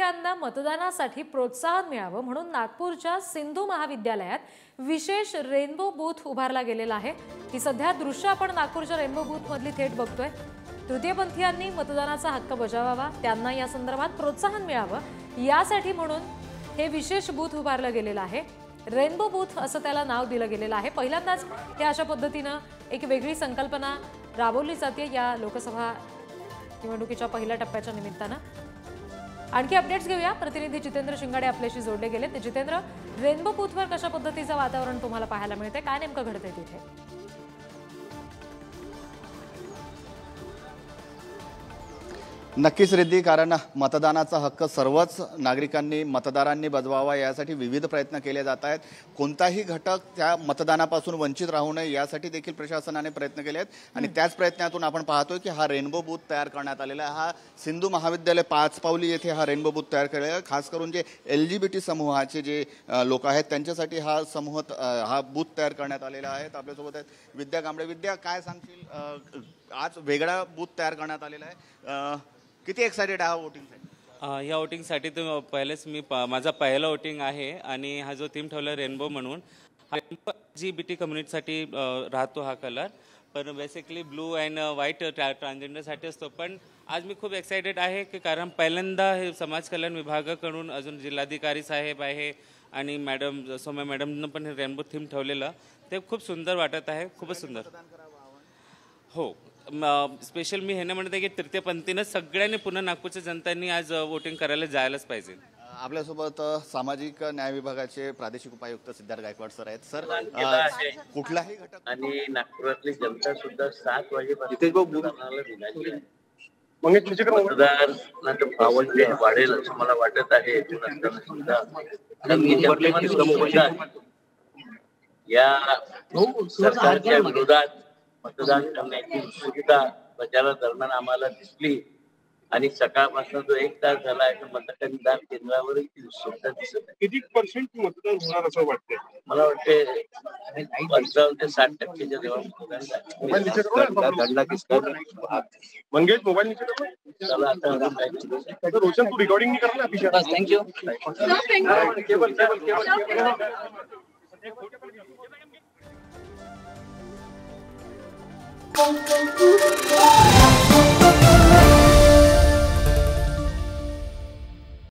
विद्यार्थ्यांना मतदानासाठी प्रोत्साहन मिळावं म्हणून नागपूरच्या सिंधू महाविद्यालयात विशेष रेनबो बूथ उभारला गेलेला आहे। ही सध्या दृश्य आपण नागपूरच्या रेनबो बूथ मधली थेट बघतोय। तृतीयपंथीयांनी मतदानाचा हक्क बजावावा, त्यांना या संदर्भात प्रोत्साहन मिळावं यासाठी म्हणून हे विशेष बूथ उभारलं गेलेलं आहे। रेनबो बूथ असं त्याला नाव दिलं गेलेलं आहे। पहिल्यांदाच हे अशा पद्धतीनं एक वेगळी संकल्पना राबवली जाते या लोकसभा निवडणुकीच्या पहिल्या टप्प्याच्या निमित्तानं। आणखी अपडेट्स घेऊया। प्रतिनिधी जितेंद्र शिंगाडे आपल्याशी जोडले गेले। ते जितेंद्र, रेनबो बूथवर कशा पद्धतीचं वातावरण तुम्हाला पाहायला मिळते, काय नेमकं घडतंय तिथे? नक्कीच रिद्धी, कारण मतदानाचा हक्क सर्वच नागरिकांनी मतदारांनी बजवावा यासाठी विविध प्रयत्न केले जात आहेत। कोणताही घटक त्या मतदानापासून वंचित राहू नये यासाठी देखील प्रशासनाने प्रयत्न केले आहेत आणि त्याच प्रयत्नातून आपण पाहतोय की हा रेनबो बूथ तयार करण्यात आलेला आहे। हा सिंधू महाविद्यालय पाचपावली येथे हा रेनबो बूथ तयार केलेला आहे। खास करून जे LGBT समूहाचे जे लोक आहेत त्यांच्यासाठी हा बूथ तयार करण्यात आलेला आहे। आपल्यासोबत आहेत विद्या कांबळे। विद्या, काय सांगशील, आज वेगळा बूथ तयार करण्यात आलेला आहे, किती एक्साइटेड आहे वोटिंगसाठी? या वोटिंगसाठी तर पहिलेच माझा पहिला वोटिंग आहे आणि हा जो थीम ठेवला रेनबो म्हणून, LGBT कम्युनिटीसाठी राहतो हा कलर, पण बेसिकली ब्लू अँड व्हाईट ट्रान्सजेंडरसाठी असतो। पण आज मी खूप एक्साइटेड आहे की कारण पहिल्यांदा हे समाज कल्याण विभागाकडून अजून जिल्हाधिकारी साहेब आहे आणि मॅडम सौम्या मॅडमनं पण हे रेनबो थीम ठेवलेलं, ते खूप सुंदर वाटत आहे, खूपच सुंदर। हो, स्पेशल मी हे नाही म्हणते की तृतीयपंथीनं सगळ्यांनी पुन्हा नागपूरच्या जनतांनी आज वोटिंग करायला जायलाच पाहिजे। आपल्यासोबत सामाजिक न्याय विभागाचे प्रादेशिक उपायुक्त सिद्धार्थ गायकवाड सर आहेत। सर, कुठलाही घटक आणि नागपुरातली जनता सुद्धा 7 वाजेपर्यंत मतदानाचं प्राबल्य वाढेल असं मला वाटत आहे। या सरकारच्या विरोधात मतदान करण्याची सुविधा प्रचारा दरम्यान आम्हाला दिसली आणि सकाळपासून जो 1 तास झाला आहे तर मतदान केंद्रावरही सुविधा दिसत आहे। किती पर्सेंट मतदान होणार असं वाटतंय? मला वाटते 55 ते 60% जेव्हा मतदान मंगेश मोबाईल नीचे करो। चला आता रोशन तू रिकॉर्डिंग नहीं करना अभी? थँक्यू। Thank you.